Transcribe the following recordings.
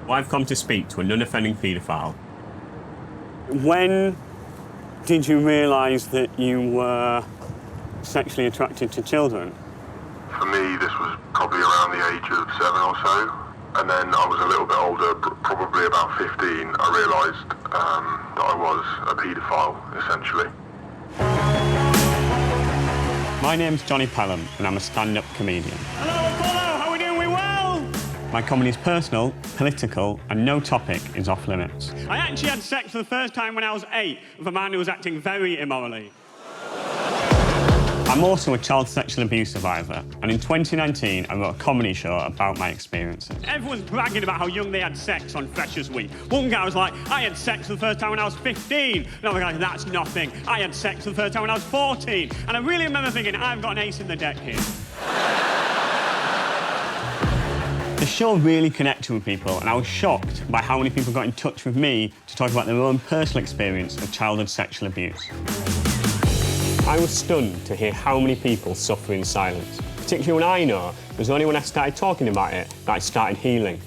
Well, I've come to speak to a non-offending paedophile. When did you realise that you were sexually attracted to children? For me, this was probably around the age of 7 or so. And then I was a little bit older, probably about 15, I realised that I was a paedophile, essentially. My name's Johnny Pelham, and I'm a stand-up comedian. Hello, Apollo! How are we doing? We well? My comedy is personal, political, and no topic is off limits. I actually had sex for the first time when I was 8 with a man who was acting very immorally. I'm also a child sexual abuse survivor, and in 2019 I wrote a comedy show about my experiences. Everyone's bragging about how young they had sex on Freshers' Week. One guy was like, I had sex for the first time when I was 15. Another guy, that's nothing. I had sex for the first time when I was 14. And I really remember thinking, I've got an ace in the deck here. The show really connected with people, and I was shocked by how many people got in touch with me to talk about their own personal experience of childhood sexual abuse. I was stunned to hear how many people suffer in silence, particularly when I know it was only when I started talking about it that I started healing.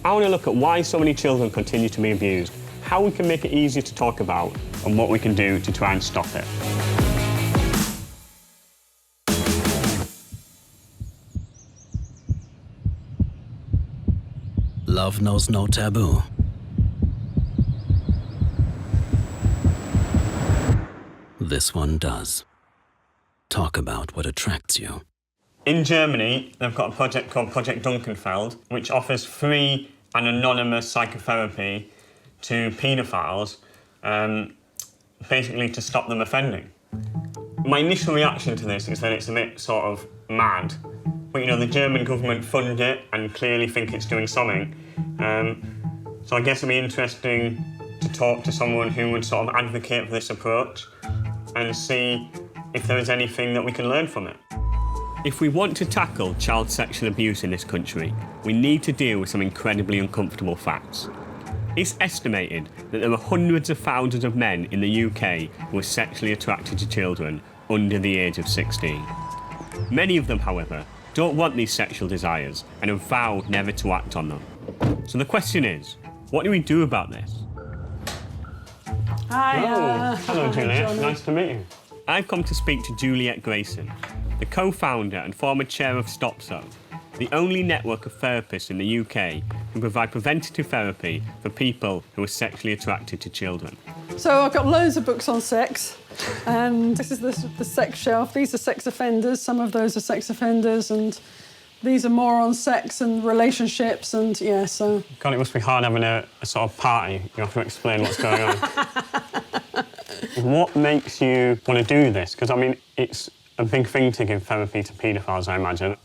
I want to look at why so many children continue to be abused, how we can make it easier to talk about, and what we can do to try and stop it. Love knows no taboo. This one does. Talk about what attracts you. In Germany, they've got a project called Project Dunkelfeld, which offers free and anonymous psychotherapy to paedophiles, basically to stop them offending. My initial reaction to this is that it's a bit sort of mad. But, you know, the German government fund it and clearly think it's doing something. So I guess it'd be interesting to talk to someone who would sort of advocate for this approach and see if there is anything that we can learn from it. If we want to tackle child sexual abuse in this country, we need to deal with some incredibly uncomfortable facts. It's estimated that there are hundreds of thousands of men in the UK who are sexually attracted to children under the age of 16. Many of them, however, don't want these sexual desires and have vowed never to act on them. So the question is, what do we do about this? Hi. Hello, Juliet. Nice to meet you. I've come to speak to Juliet Grayson, the co-founder and former chair of StopSo, the only network of therapists in the UK who provide preventative therapy for people who are sexually attracted to children. So I've got loads of books on sex, and this is the sex shelf. These are sex offenders. Some of those are sex offenders, and these are more on sex and relationships, and yeah, so... God, it must be hard having a sort of party. You have to explain what's going on. What makes you want to do this? Because, I mean, it's a big thing to give therapy to paedophiles, I imagine.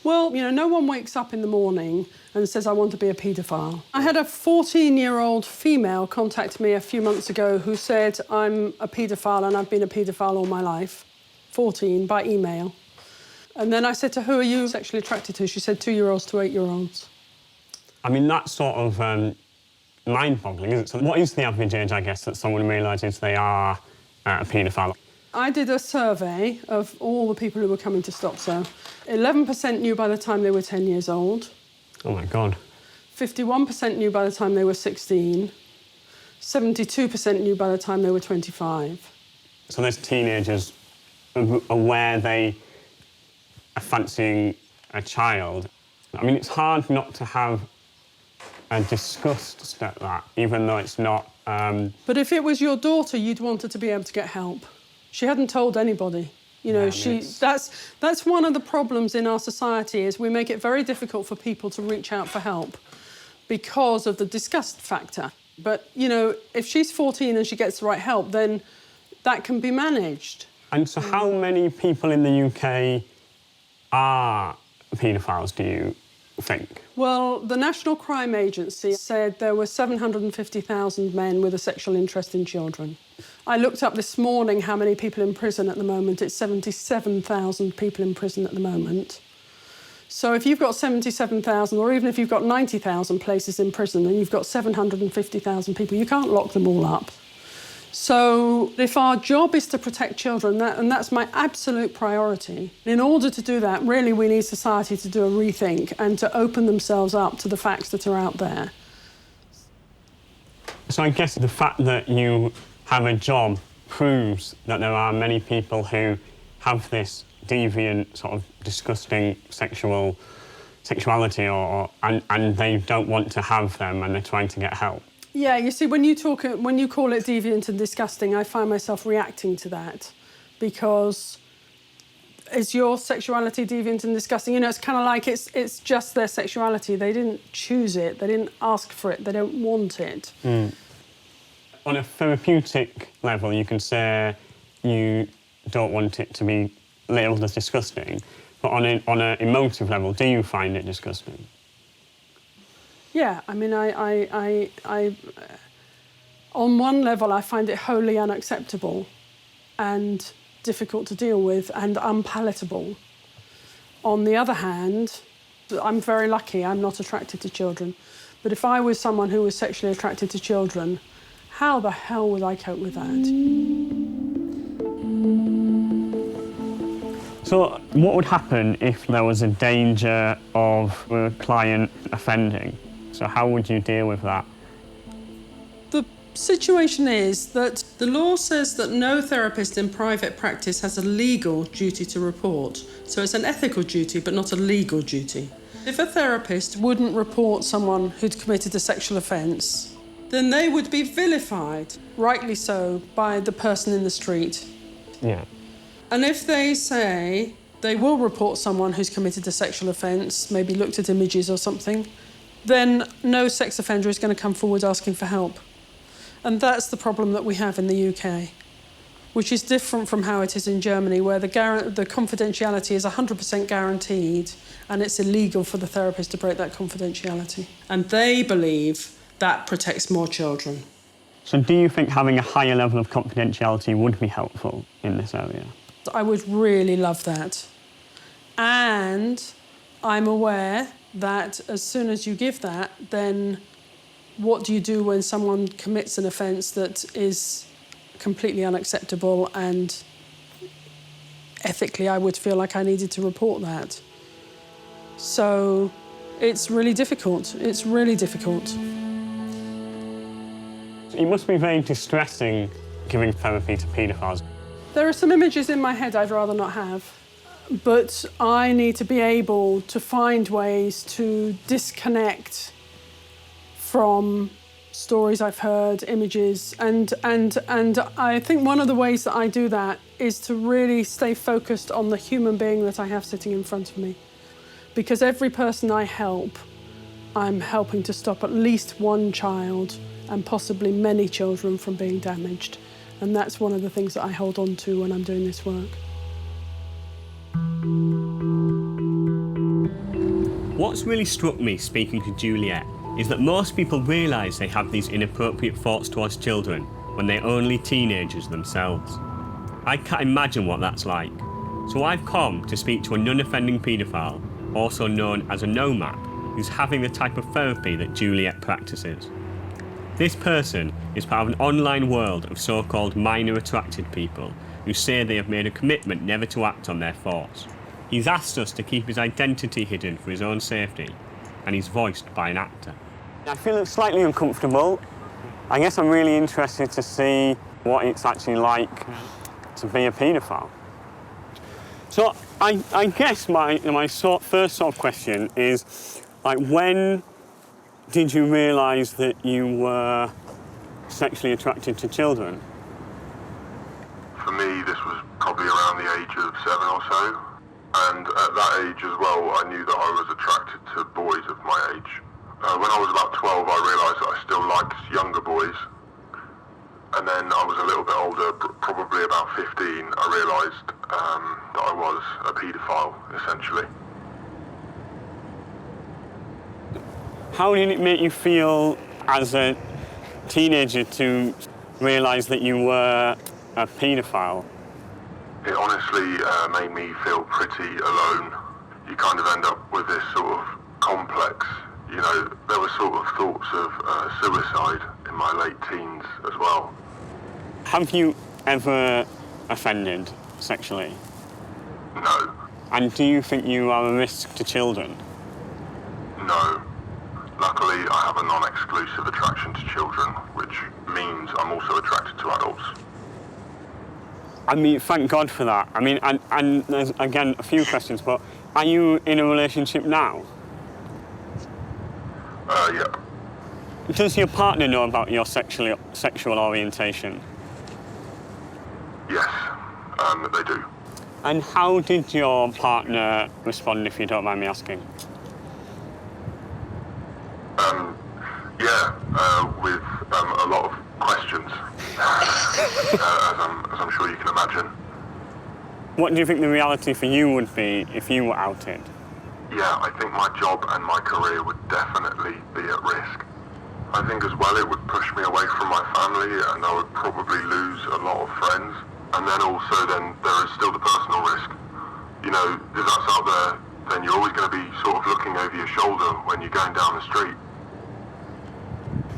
Well, you know, no one wakes up in the morning and says, I want to be a paedophile. I had a 14-year-old female contact me a few months ago who said, I'm a paedophile and I've been a paedophile all my life. 14, by email. And then I said to her, who are you sexually attracted to? She said 2-year-olds to 8-year-olds. I mean, that's sort of mind-boggling, isn't it? So what is the average age, I guess, that someone realises they are a paedophile? I did a survey of all the people who were coming to StopSo. 11% knew by the time they were 10 years old. Oh, my God. 51% knew by the time they were 16. 72% knew by the time they were 25. So there's teenagers aware they are fancying a child. I mean, it's hard not to have a disgust at that, even though it's not... But if it was your daughter, you'd want her to be able to get help. She hadn't told anybody. You know, that's one of the problems in our society, is we make it very difficult for people to reach out for help because of the disgust factor. But, you know, if she's 14 and she gets the right help, then that can be managed. And so how many people in the UK are paedophiles, do you think? Well, the National Crime Agency said there were 750,000 men with a sexual interest in children. I looked up this morning how many people in prison at the moment. It's 77,000 people in prison at the moment. So if you've got 77,000, or even if you've got 90,000 places in prison and you've got 750,000 people, you can't lock them all up. So if our job is to protect children, and that's my absolute priority, in order to do that, really we need society to do a rethink and to open themselves up to the facts that are out there. So I guess the fact that you have a job proves that there are many people who have this deviant, sort of disgusting sexuality, and they don't want to have them, and they're trying to get help. Yeah, you see, when you call it deviant and disgusting, I find myself reacting to that, because is your sexuality deviant and disgusting? You know, it's kind of like it's just their sexuality. They didn't choose it. They didn't ask for it. They don't want it. On a therapeutic level, you can say you don't want it to be labelled as disgusting, but on an emotive level, do you find it disgusting? Yeah, I mean, I on one level, I find it wholly unacceptable and difficult to deal with and unpalatable. On the other hand, I'm very lucky. I'm not attracted to children. But if I was someone who was sexually attracted to children, how the hell would I cope with that? So what would happen if there was a danger of a client offending? So how would you deal with that? The situation is that the law says that no therapist in private practice has a legal duty to report. So it's an ethical duty, but not a legal duty. If a therapist wouldn't report someone who'd committed a sexual offence, then they would be vilified, rightly so, by the person in the street. Yeah. And if they say they will report someone who's committed a sexual offence, maybe looked at images or something, then no sex offender is going to come forward asking for help. And that's the problem that we have in the UK, which is different from how it is in Germany, where the confidentiality is 100% guaranteed, and it's illegal for the therapist to break that confidentiality. And they believe that protects more children. So do you think having a higher level of confidentiality would be helpful in this area? I would really love that. And I'm aware that as soon as you give that, then what do you do when someone commits an offence that is completely unacceptable, and ethically I would feel like I needed to report that. So it's really difficult. It's really difficult. It must be very distressing giving therapy to paedophiles. There are some images in my head I'd rather not have, but I need to be able to find ways to disconnect from stories I've heard, images, and I think one of the ways that I do that is to really stay focused on the human being that I have sitting in front of me. Because every person I help, I'm helping to stop at least one child and possibly many children from being damaged. And that's one of the things that I hold on to when I'm doing this work. What's really struck me speaking to Juliet is that most people realise they have these inappropriate thoughts towards children when they're only teenagers themselves. I can't imagine what that's like. So I've come to speak to a non-offending paedophile, also known as a NOMAP, who's having the type of therapy that Juliet practices. This person is part of an online world of so-called minor attracted people who say they have made a commitment never to act on their thoughts. He's asked us to keep his identity hidden for his own safety, and he's voiced by an actor. I feel slightly uncomfortable. I guess I'm really interested to see what it's actually like to be a paedophile. So I guess my first sort of question is, like, when did you realise that you were sexually attracted to children? For me, this was probably around the age of 7 or so. And at that age as well, I knew that I was attracted to boys of my age. When I was about 12, I realised that I still liked younger boys. And then I was a little bit older, probably about 15, I realised that I was a paedophile, essentially. How did it make you feel as a teenager to realise that you were a paedophile? It honestly made me feel pretty alone. You kind of end up with this sort of complex. You know, there were sort of thoughts of suicide in my late teens as well. Have you ever offended sexually? No. And do you think you are a risk to children? No. Luckily, I have a non-exclusive attraction to children, which means I'm also attracted to adults. I mean, thank God for that. I mean, and there's, again, a few questions, but are you in a relationship now? Yeah. Does your partner know about your sexual orientation? Yes, they do. And how did your partner respond, if you don't mind me asking? With a lot of questions, as I'm sure you can imagine. What do you think the reality for you would be if you were outed? Yeah, I think my job and my career would definitely be at risk. I think as well it would push me away from my family, and I would probably lose a lot of friends. And then also there is still the personal risk. You know, if that's out there, then you're always going to be sort of looking over your shoulder when you're going down the street.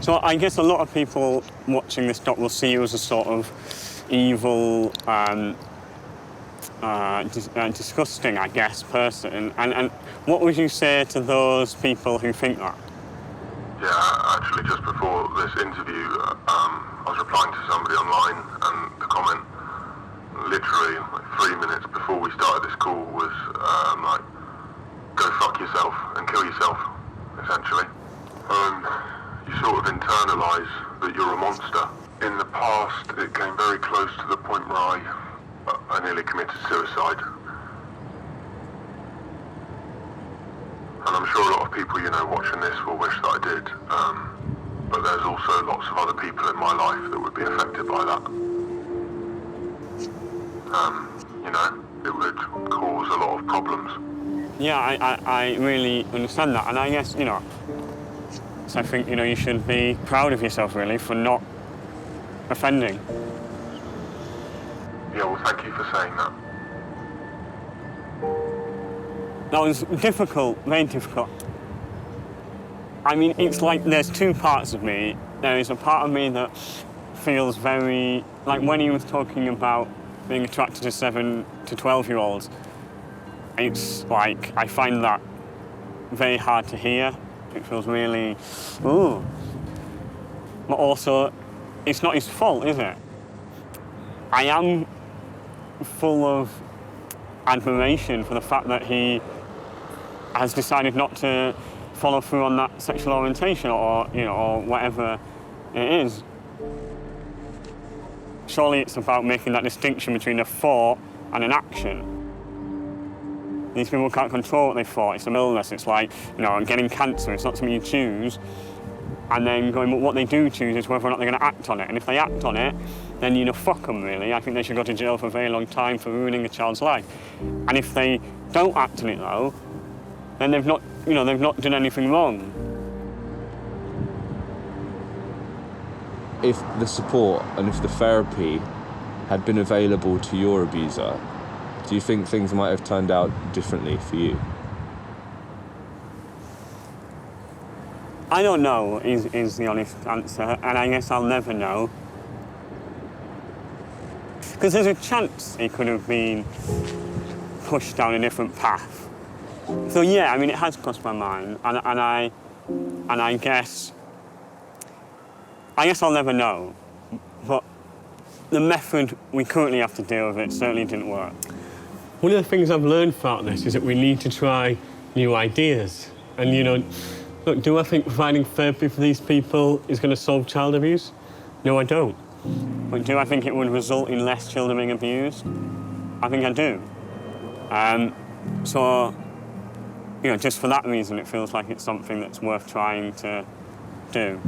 So I guess a lot of people watching this doc will see you as a sort of evil, disgusting, I guess, person. And what would you say to those people who think that? Yeah, actually just before this interview, I was replying to somebody online, and the comment literally like 3 minutes before we started this call was like, go fuck yourself and kill yourself, essentially. You sort of internalise that you're a monster. In the past, it came very close to the point where I nearly committed suicide. And I'm sure a lot of people, you know, watching this will wish that I did. But there's also lots of other people in my life that would be affected by that. You know, it would cause a lot of problems. Yeah, I really understand that. And I guess, you know, so I think, you know, you should be proud of yourself, really, for not offending. Yeah, well, thank you for saying that. That was difficult, very difficult. I mean, it's like there's two parts of me. There is a part of me that feels very, like when he was talking about being attracted to 7 to 12-year-olds, it's like, I find that very hard to hear. It feels really, ooh. But also, it's not his fault, is it? I am full of admiration for the fact that he has decided not to follow through on that sexual orientation or, you know, or whatever it is. Surely it's about making that distinction between a thought and an action. These people can't control what they thought. It's an illness. It's like, you know, getting cancer. It's not something you choose. And then going, well, what they do choose is whether or not they're going to act on it. And if they act on it, then, you know, fuck them, really. I think they should go to jail for a very long time for ruining a child's life. And if they don't act on it, though, then they've not, you know, they've not done anything wrong. If the support and if the therapy had been available to your abuser, do you think things might have turned out differently for you? I don't know, is the honest answer, and I guess I'll never know. Because there's a chance he could have been pushed down a different path. So yeah, I mean, it has crossed my mind, and I guess I'll never know. But the method we currently have to deal with it certainly didn't work. One of the things I've learned throughout this is that we need to try new ideas. And, you know, look, do I think providing therapy for these people is going to solve child abuse? No, I don't. But do I think it would result in less children being abused? I think I do. So, you know, just for that reason, it feels like it's something that's worth trying to do.